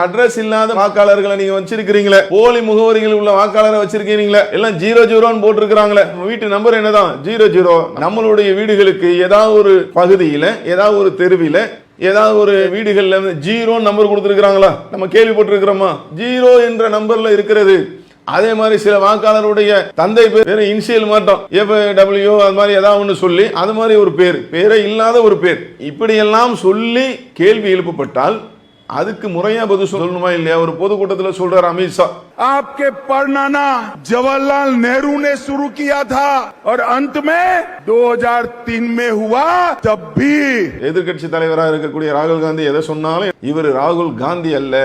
Address இல்லாத வாக்காளர்களை நீங்க வச்சிருக்கீங்களே, போலி முகவரிகள் உள்ள வாக்காளரை வச்சிருக்கீங்களே, எல்லாம் 00 போட்டிருக்காங்களே, வீட்டு நம்பர் என்னதான் 00. நம்மளுடைய வீடுகளுக்கு ஏதாவது ஒரு பகுதியில ஏதாவது ஒரு தெருவில ஏதாவது ஒரு வீடுகள்ல 0 நம்பர் கொடுத்திருக்காங்களா? நம்ம கேள்விப்பட்டிருக்கிறோமா? 0 என்ற நம்பர்ல இருக்கிறது. அதே மாதிரி சில வாக்காளருடைய தந்தை பேர் இனிஷியல் மாட்டோம் FW அது மாதிரி ஏதாவது ஒன்று சொல்லி அது மாதிரி ஒரு பேரே இல்லாத ஒரு பேர், இப்படி எல்லாம் சொல்லி கேள்வி எழுப்பப்பட்டால் அதுக்கு முறையா பதில் சொல்லணுமா இல்லையா? ஒரு பொதுக்கூட்டத்தில் சொல்றார் அமித்ஷா, आपके पढ़ना जवाहरलाल नेहरू ने शुरू किया था और अंत में 2003 में हुआ. जब भी எதிர்க்கட்சி தலைவராக இருக்கக்கூடிய ராகுல் காந்தி எதை சொன்னாலும் இவர் ராகுல் காந்தி அல்ல,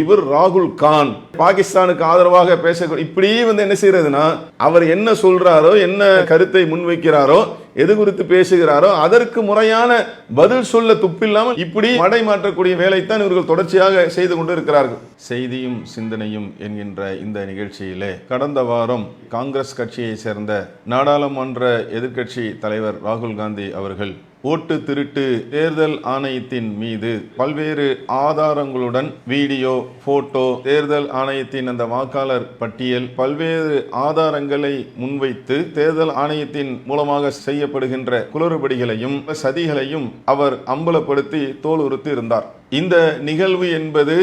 இவர் ராகுல் கான், பாகிஸ்தானுக்கு ஆதரவாக பேசக்கூடிய இப்படி என்ன செய்யறதுன்னா அவர் என்ன சொல்றாரோ என்ன கருத்தை முன்வைக்கிறாரோ எது குறித்து பேசுகிறாரோ அதற்கு முறையான பதில் சொல்ல துப்பில்லாமல் இப்படி மடை மாற்றக்கூடிய வேலைத்தான் இவர்கள் தொடர்ச்சியாக செய்து கொண்டு இருக்கிறார்கள். செய்தியும் சிந்தனையும் என்கின்ற இந்த நிகழ்ச்சியிலே கடந்த வாரம் காங்கிரஸ் கட்சியை சேர்ந்த நாடாளுமன்ற எதிர்க்கட்சி தலைவர் ராகுல் காந்தி அவர்கள் ஓட்டு திருட்டு தேர்தல் ஆணையத்தின் மீது பல்வேறு ஆதாரங்களுடன் வீடியோ, போட்டோ, தேர்தல் ஆணையத்தின் அந்த வாக்காளர் பட்டியல், பல்வேறு ஆதாரங்களை முன்வைத்து தேர்தல் ஆணையத்தின் மூலமாக செய்யப்படுகின்ற குளறுபடிகளையும் சதிகளையும் அவர் அம்பலப்படுத்தி தோலுறுத்தி இருந்தார். இந்த நிகழ்வு என்பது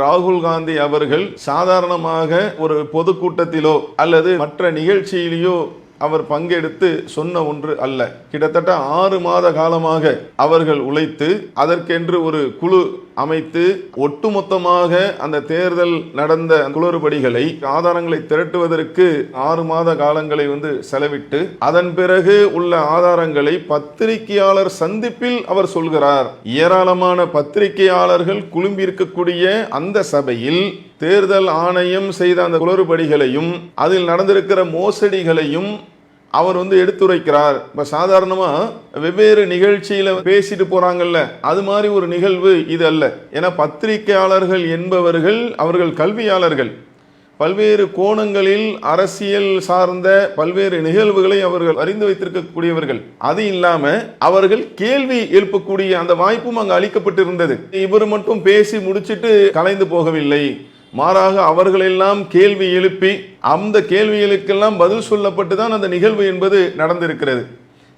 ராகுல் காந்தி அவர்கள் சாதாரணமாக ஒரு பொதுக்கூட்டத்திலோ அல்லது மற்ற நிகழ்ச்சியிலேயோ அவர் பங்கெடுத்து சொன்ன ஒன்று அல்ல. கிட்டத்தட்ட 6 மாத காலமாக அவர்கள் உழைத்து அதற்கென்று ஒரு குழு அமைத்து ஒட்டுமொத்தமாக அந்த தேர்தல் நடந்த குளறுபடிகளை ஆதாரங்களை திரட்டுவதற்கு 6 மாத காலங்களை செலவிட்டு அதன் பிறகு உள்ள ஆதாரங்களை பத்திரிகையாளர் சந்திப்பில் அவர் சொல்கிறார். ஏராளமான பத்திரிகையாளர்கள் குழும்பியிருக்கக்கூடிய அந்த சபையில் தேர்தல் ஆணையம் செய்த அந்த குளறுபடிகளையும் அதில் நடந்திருக்கிற மோசடிகளையும் அவர் எடுத்துரைக்கிறார். இப்ப சாதாரணமா வெவ்வேறு நிகழ்ச்சியில பேசிட்டு போறாங்கல்ல, அது மாதிரி ஒரு நிகழ்வு இது அல்ல. ஏன்னா பத்திரிகையாளர்கள் என்பவர்கள் அவர்கள் கல்வியாளர்கள், பல்வேறு கோணங்களில் அரசியல் சார்ந்த பல்வேறு நிகழ்வுகளை அவர்கள் அறிந்து வைத்திருக்கக்கூடியவர்கள். அது இல்லாம அவர்கள் கேள்வி எழுப்பக்கூடிய அந்த வாய்ப்பும் அங்கு அளிக்கப்பட்டிருந்தது. இவர் மட்டும் பேசி முடிச்சிட்டு கலைந்து போகவில்லை, மாறாக அவர்களெல்லாம் கேள்வி எழுப்பி அந்த கேள்விகளுக்கெல்லாம் பதில் சொல்லப்பட்டு தான் அந்த நிகழ்வு என்பது நடந்திருக்கிறது.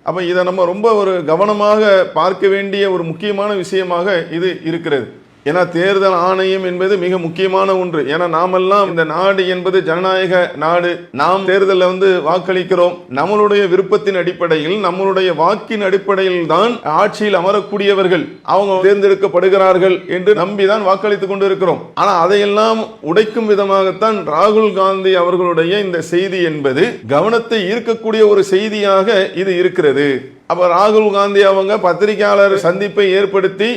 அப்ப இதை நம்ம ரொம்ப ஒரு கவனமாக பார்க்க வேண்டிய ஒரு முக்கியமான விஷயமாக இது இருக்கிறது. ஏன்னா தேர்தல் ஆணையம் என்பது மிக முக்கியமான ஒன்று. ஏன்னா நாமெல்லாம் இந்த நாடு என்பது ஜனநாயக நாடு. நாம் தேர்தலில் வாக்களிக்கிறோம். நம்மளுடைய விருப்பத்தின் அடிப்படையில் நம்மளுடைய வாக்கின் அடிப்படையில் தான் ஆட்சியில் அமரக்கூடியவர்கள் அவங்க தேர்ந்தெடுக்கப்படுகிறார்கள் என்று நம்பிதான் வாக்களித்துக் கொண்டு இருக்கிறோம். ஆனா அதையெல்லாம் உடைக்கும் விதமாகத்தான் ராகுல் காந்தி அவர்களுடைய இந்த செய்தி என்பது கவனத்தை ஈர்க்கக்கூடிய ஒரு செய்தியாக இது இருக்கிறது. அப்ப ராகுல் காந்தி அவங்க பத்திரிகையாளர் சந்திப்பை ஏற்படுத்தி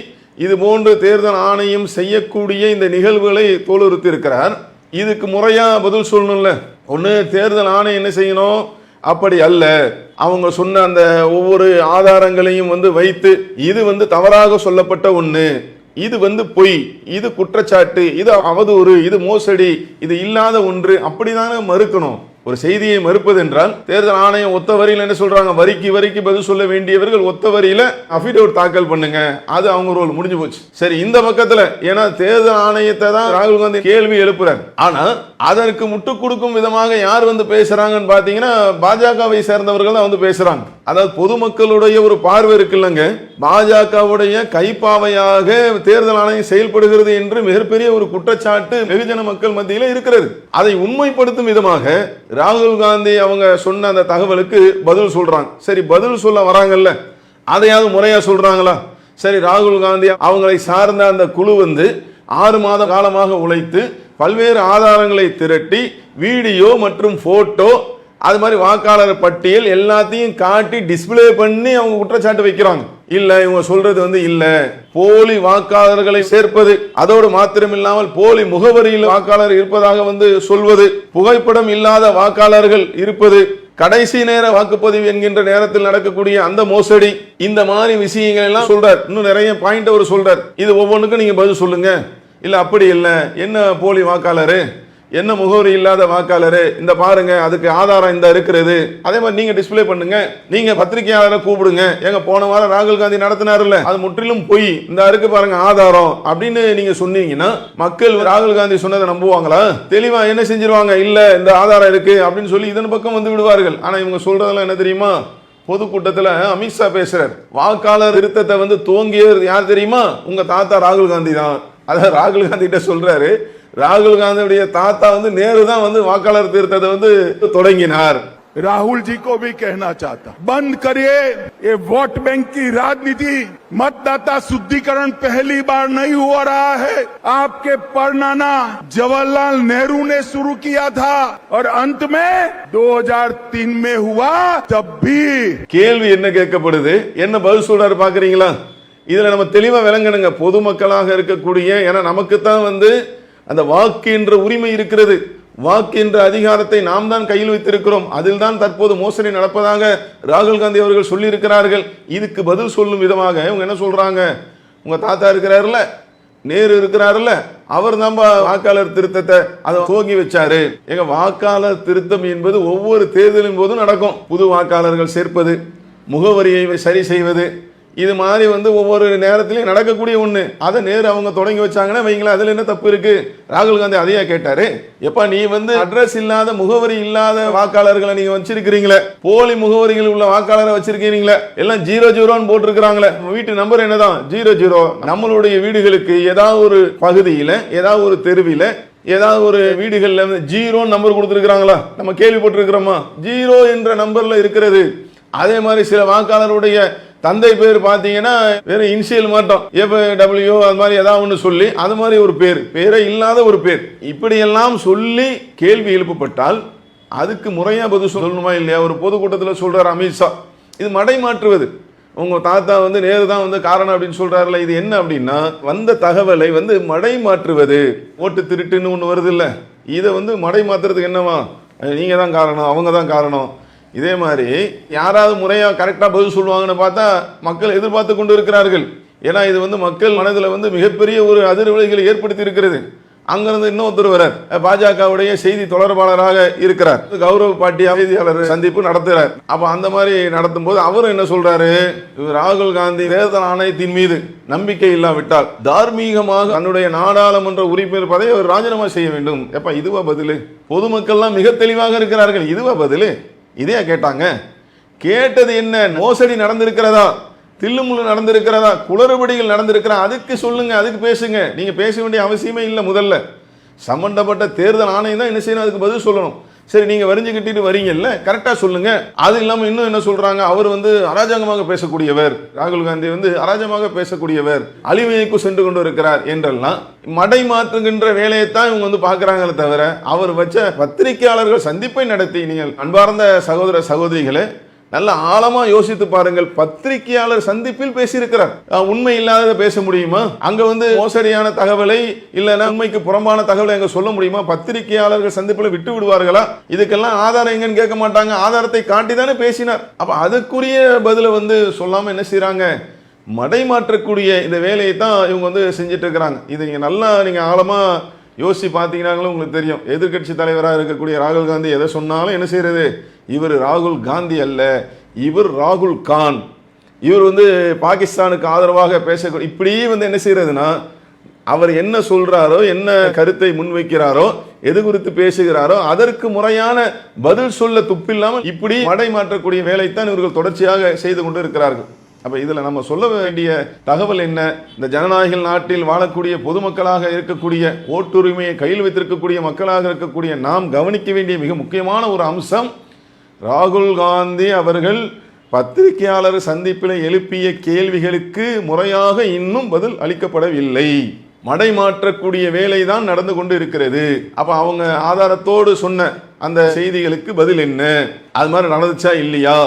இது போன்று தேர்தல் ஆணையம் செய்யக்கூடிய இந்த நிகழ்வுகளை தோலுறுத்தி இருக்கிறார். இதுக்கு முறையா பதில் சொல்லணும்ல. ஒண்ணு தேர்தல் ஆணையம் என்ன செய்யணும், அப்படி அல்ல, அவங்க சொன்ன அந்த ஒவ்வொரு ஆதாரங்களையும் வைத்து இது தவறாக சொல்லப்பட்ட ஒண்ணு, இது பொய், இது குற்றச்சாட்டு, இது அவதூறு, இது மோசடி, இது இல்லாத ஒன்று, அப்படிதானே மறுக்கணும். ஒரு செய்தியை மறுப்பது என்றால் தேர்தல் ஆணையம் ஒத்த வரியில் என்ன சொல்றாங்க, வரிக்கு பதில் சொல்ல வேண்டியவர்கள் ஒத்த வரியில அபிடவிட் தாக்கல் பண்ணுங்க, அது அவங்க ரோல் முடிஞ்சு போச்சு. சரி, இந்த பக்கத்துல ஏன்னா தேர்தல் ஆணையத்தை தான் ராகுல் காந்தி கேள்வி எழுப்புறார். ஆனா அதற்கு முட்டுக் கொடுக்கும் விதமாக யார் பேசுறாங்கன்னு பாத்தீங்கன்னா பாஜகவை சேர்ந்தவர்கள் தான் பேசுறாங்க. அதாவது பொதுமக்களுடைய ஒரு பார்வை இருக்குல்லங்க, பாஜகவுடைய கைப்பாவையாக தேர்தல் ஆணையம் செயல்படுகிறது என்று மிகப்பெரிய ஒரு குற்றச்சாட்டு வெகுஜன மக்கள் மத்தியில இருக்கிறது. அதை உண்மைப்படுத்தும் விதமாக ராகுல் காந்தி அவங்க சொன்ன அந்த தகவலுக்கு பதில் சொல்றாங்க. சரி, பதில் சொல்ல வராங்கல்ல, அதையாவது முறையா சொல்றாங்களா? சரி, ராகுல் காந்தி அவங்களை சார்ந்த அந்த குழு 6 மாத காலமாக உழைத்து பல்வேறு ஆதாரங்களை திரட்டி வீடியோ மற்றும் போட்டோ அது மாதிரி வாக்காளர் பட்டியல் எல்லாத்தையும் காட்டி டிஸ்பிளே பண்ணி அவங்க குற்றச்சாட்டு வைக்கிறாங்க. இல்ல, இவங்க சொல்றது இல்ல, போலி வாக்காளர்களை சேர்ப்பது, அதோடு மாத்திரமில்லாமல் போலி முகவரியில் வாக்காளர் இருப்பதாக சொல்வது, புகைப்படம் இல்லாத வாக்காளர்கள் இருப்பது, கடைசி நேர வாக்குப்பதிவு என்கின்ற நேரத்தில் நடக்கக்கூடிய அந்த மோசடி, இந்த மாதிரி விஷயங்கள் எல்லாம் சொல்றார். இன்னும் நிறைய பாயிண்ட் அவர் சொல்றார். இது ஒவ்வொன்றுக்கும் நீங்க பதில் சொல்லுங்க. இல்ல அப்படி இல்ல, என்ன போலி வாக்காளர், என்ன முகவரி இல்லாத வாக்காளர் இந்த பாருங்க, அதுக்கு ஆதாரம் இந்த இருக்கிறது. அதே மாதிரி நீங்க டிஸ்ப்ளே பண்ணுங்க, நீங்க பத்திரிகையாளரை கூப்பிடுங்க. எங்க போன வாரம் ராகுல் காந்தி நடத்தினார்ல, அது முற்றிலும் பொய், இந்த இருக்கு பாருங்க ஆதாரம் அப்படின்னு நீங்க சொன்னீங்கன்னா மக்கள் ராகுல் காந்தி சொன்னதை நம்புவாங்களா? தெளிவா என்ன செஞ்சிருவாங்க, இல்ல இந்த ஆதாரம் இருக்கு அப்படின்னு சொல்லி இதன் பக்கம் வந்து விடுவார்கள். ஆனா இவங்க சொல்றதெல்லாம் என்ன தெரியுமா? பொதுக்கூட்டத்தில் அமித்ஷா பேசுறார், வாக்காளர் திருத்தத்தை வந்து துவங்கியவர் யார் தெரியுமா? உங்க தாத்தா ராகுல் காந்தி தான். அதாவது ராகுல் காந்தி கிட்ட சொல்றாரு, ராகுல் காந்தியுடைய தாத்தா வந்து நேரு தான் வந்து வாக்காளர் திருத்தத்தை வந்து தொடங்கினார். राहुल जी को भी कहना चाहता, बंद करिए ये वोट बैंक की राजनीति। मतदाता शुद्धिकरण पहली बार नहीं हो रहा है, आपके परनाना जवाहरलाल नेहरू ने शुरू किया था और अंत में 2003 में हुआ। तब भी கேள்வி என்ன கேட்கப்படுது, என்ன பதில் சொல்றாரு பாக்குறீங்களா? இதுல நம்ம தெளிவா விளங்கணுங்க. பொதுமக்களாக இருக்கக்கூடிய, ஏன்னா நமக்கு தான் வந்து அந்த வாக்கு என்ற உரிமை இருக்கிறது, வாக்கு என்ற அதிகாரத்தை நாம் தான் கையில் வைத்திருக்கிறோம். அதில் தான் தற்போது மோசடி நடப்பதாக ராகுல் காந்தி அவர்கள் சொல்லி இருக்கிறார்கள். இதுக்கு பதில் சொல்லும் விதமாக இவங்க என்ன சொல்றாங்க, உங்க தாத்தா இருக்கிறாருல்ல, நேரு இருக்கிறாருல்ல, அவர் நம்ம வாக்காளர் திருத்தத்தை அதை துவங்கி வச்சாரு. எங்க வாக்காளர் திருத்தம் என்பது ஒவ்வொரு தேர்தலின் போதும் நடக்கும். புது வாக்காளர்கள் சேர்ப்பது, முகவரியை சரி செய்வது, இது மாதிரி வந்து ஒவ்வொரு நேரத்திலையும் நடக்கக்கூடிய ஒண்ணு. அதை நேரு அவங்க தொடங்கி வச்சாங்கன்னா வைங்களா, அதுல என்ன தப்பு இருக்கு? ராகுல் காந்தி அதையா கேட்டாரு, எப்பா நீ வந்து அட்ரஸ் இல்லாத முகவரி இல்லாத வாக்காளர்களை நீங்க வச்சிருக்கிறீங்களே, போலி முகவரிகள் உள்ள வாக்காளரை வச்சிருக்கீங்களே, எல்லாம் 00 போட்டிருக்கிறாங்களே, வீட்டு நம்பர் என்னதான் 00. நம்மளுடைய வீடுகளுக்கு ஏதாவது ஒரு பகுதியில, ஏதாவது ஒரு தெருவில, ஏதாவது ஒரு வீடுகள்ல 0 நம்பர் கொடுத்திருக்கிறாங்களா? நம்ம கேள்விப்பட்டிருக்கிறோமா? 0 என்ற நம்பர்ல இருக்கிறது. அதே மாதிரி சில வாக்காளருடைய தந்தை பேர் பார்த்தீங்கன்னா வெறும் இனிஷியல் மட்டும் FW அது மாதிரி ஏதாவது ஒன்று சொல்லி அது மாதிரி ஒரு பேரே இல்லாத ஒரு பேர், இப்படியெல்லாம் சொல்லி கேள்வி எழுப்பப்பட்டால் அதுக்கு முறையாக பதில் சொல்லணுமா இல்லையா? ஒரு பொதுக்கூட்டத்தில் சொல்றார் அமித்ஷா, இது மடை மாற்றுவது. உங்க தாத்தா வந்து நேரு தான் வந்து காரணம் அப்படின்னு சொல்றாருல, இது என்ன அப்படின்னா வந்த தகவலை வந்து மடை மாற்றுவது. ஓட்டு திருட்டுன்னு ஒன்று வருது இல்லை, இதை வந்து மடை மாற்றுறதுக்கு என்னவா, நீங்க தான் காரணம், அவங்க தான் காரணம். இதே மாதிரி யாராவது முறையா கரெக்டா பதில் சொல்லுவாங்கன்னு பார்த்தா மக்கள் எதிர்பார்த்து கொண்டு இருக்கிறார்கள். ஏன்னா இது வந்து மக்கள் மனதில் வந்து மிகப்பெரிய ஒரு அதிர்வலைகளை ஏற்படுத்தி இருக்கிறது. அங்கிருந்து இன்னொருத்தர் வரார், பாஜகவுடைய செய்தி தொடர்பாளராக இருக்கிறார், கௌரவ் பாட்டியா செய்தியாளர் சந்திப்பு நடத்துறார். அப்ப அந்த மாதிரி நடத்தும் போது அவரும் என்ன சொல்றாரு, ராகுல் காந்தி தேர்தல் ஆணையத்தின் மீது நம்பிக்கை இல்லாவிட்டால் தார்மீகமாக தன்னுடைய நாடாளுமன்ற உறுப்பினர் பதவியை அவர் ராஜினாமா செய்ய வேண்டும். எப்ப இதுவா பதில்? பொதுமக்கள்லாம் மிக தெளிவாக இருக்கிறார்கள், இதுவா பதில்? இதே கேட்டாங்க. கேட்டது என்ன, மோசடி நடந்திருக்கிறதா, தில்லுமுள்ளு நடந்திருக்கிறதா, குளறுபடிகள் நடந்திருக்கிறா, அதுக்கு சொல்லுங்க, அதுக்கு பேசுங்க. நீங்க பேச வேண்டிய அவசியமே இல்லை. முதல்ல சம்பந்தப்பட்ட தேர்தல் ஆணையம் தான் என்ன செய்யணும், அதுக்கு பதில் சொல்லணும். சரி, நீங்க வரிஞ்சு கட்டிட்டு வரீங்கல்ல, கரெக்டா சொல்லுங்க. அது இல்லாம இன்னும் என்ன சொல்றாங்க, அவர் வந்து அராஜகமாக பேசக்கூடியவர், ராகுல் காந்தி வந்து அராஜகமாக பேசக்கூடியவர், அழிமைக்கு சென்று கொண்டு இருக்கிறார் என்றெல்லாம் மடை மாற்றுகின்ற வேலையைத்தான் இவங்க வந்து பாக்குறாங்களே தவிர, அவர் வச்ச பத்திரிகையாளர்கள் சந்திப்பை நடத்தி, நீங்கள் அன்பார்ந்த சகோதர சகோதரிகளே நல்ல ஆழமா யோசித்து பாருங்கள். பத்திரிகையாளர் சந்திப்பில் பேசியிருக்கிறார். உண்மை இல்லாத பேச முடியுமா? அங்க வந்து மோசடியான தகவலை இல்லைன்னா உண்மைக்கு புறம்பான தகவலை அங்க சொல்ல முடியுமா? பத்திரிகையாளர்கள் சந்திப்பில் விட்டு விடுவார்களா? இதுக்கெல்லாம் ஆதாரம் எங்கன்னு கேட்க மாட்டாங்க, ஆதாரத்தை காட்டிதானே பேசினார். அப்ப அதுக்குரிய பதில வந்து சொல்லாம என்ன செய்யறாங்க, மடை மாற்றக்கூடிய இந்த வேலையை தான் இவங்க வந்து செஞ்சுட்டு இருக்கிறாங்க. இது நீங்க நல்லா நீங்க ஆழமா யோசிச்சு பார்த்தீங்கன்னாங்களும் உங்களுக்கு தெரியும். எதிர்கட்சி தலைவராக இருக்கக்கூடிய ராகுல் காந்தி எதை சொன்னாலும் என்ன செய்யறது, இவர் ராகுல் காந்தி அல்ல, இவர் ராகுல் கான், இவர் வந்து பாகிஸ்தானுக்கு ஆதரவாக பேசக்கூடிய, இப்படி வந்து என்ன செய்யறதுன்னா அவர் என்ன சொல்றாரோ, என்ன கருத்தை முன்வைக்கிறாரோ, எது குறித்து பேசுகிறாரோ அதற்கு முறையான பதில் சொல்ல துப்பில்லாமல் இப்படி மடை மாற்றக்கூடிய வேலைத்தான் இவர்கள் தொடர்ச்சியாக செய்து கொண்டு இருக்கிறார்கள். அப்ப இதுல நம்ம சொல்ல வேண்டிய தகவல் என்ன, இந்த ஜனநாயக நாட்டில் வாழக்கூடிய பொதுமக்களாக இருக்கக்கூடிய, ஓட்டுரிமையை கையில் வைத்திருக்கக்கூடிய மக்களாக இருக்கக்கூடிய நாம் கவனிக்க வேண்டிய மிக முக்கியமான ஒரு அம்சம், ராகுல் காந்தி அவர்கள் பத்திரிகையாளர் சந்திப்பில் எழுப்பிய கேள்விகளுக்கு முறையாக இன்னும் பதில் அளிக்கப்படவில்லை. மடை மாற்றக்கூடிய வேலை தான் நடந்து கொண்டு இருக்கிறது. அப்ப அவங்க ஆதாரத்தோடு சொன்ன அந்த செய்திகளுக்கு பதில் என்ன, அது மாதிரி நடந்துச்சா இல்லையா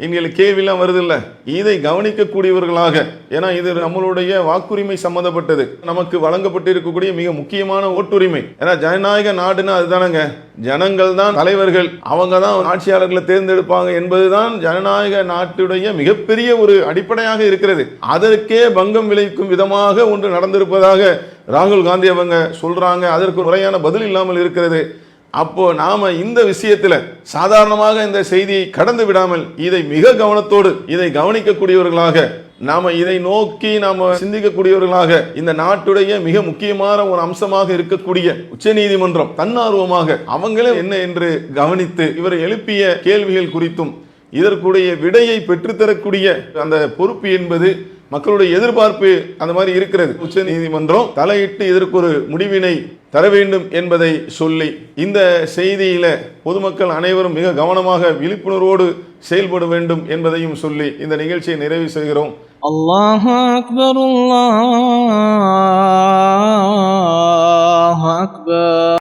எங்களுக்கு கேள்வியெல்லாம் வருது இல்லை. இதை கவனிக்கக்கூடியவர்களாக, ஏன்னா இது நம்மளுடைய வாக்குரிமை சம்பந்தப்பட்டது, நமக்கு வழங்கப்பட்டு இருக்கக்கூடிய மிக முக்கியமான ஓட்டுரிமை. ஏன்னா ஜனநாயக நாடுன்னா அதுதானங்க, ஜனங்கள் தான் தலைவர்கள், அவங்க தான் ஆட்சியாளர்களை தேர்ந்தெடுப்பாங்க என்பதுதான் ஜனநாயக நாட்டுடைய மிகப்பெரிய ஒரு அடிப்படையாக இருக்கிறது. அதற்கே பங்கம் விளைவிக்கும் விதமாக ஒன்று நடந்திருப்பதாக ராகுல் காந்தி அவங்க சொல்றாங்க, அதற்கு முறையான பதில் இல்லாமல் இருக்கிறது. அப்போ நாம இந்த விஷயத்துல சாதாரணமாக இந்த செய்தியை கடந்து விடாமல் இதை மிக கவனத்தோடு இதை கவனிக்கக்கூடியவர்களாக, நாம இதை நோக்கி நாம சிந்திக்கக்கூடியவர்களாக, இந்த நாட்டுடைய மிக முக்கியமான ஒரு அம்சமாக இருக்கக்கூடிய உச்சநீதிமன்றம் தன்னார்வமாக அவங்களே என்ன என்று கவனித்து இவர் எழுப்பிய கேள்விகள் குறித்தும் இதற்குடைய விடையை பெற்றுத்தரக்கூடிய அந்த பொறுப்பு என்பது மக்களுடைய எதிர்பார்ப்பு அந்த மாதிரி இருக்கிறது. உச்ச நீதிமன்றம் தலையிட்டு இதற்கு ஒரு முடிவினை தர வேண்டும் என்பதை சொல்லி இந்த செய்தியில பொதுமக்கள் அனைவரும் மிக கவனமாக விழிப்புணர்வோடு செயல்பட வேண்டும் என்பதையும் சொல்லி இந்த நிகழ்ச்சியை நிறைவு செய்கிறோம். அல்லாஹு அக்பர், அல்லாஹு அக்பர்.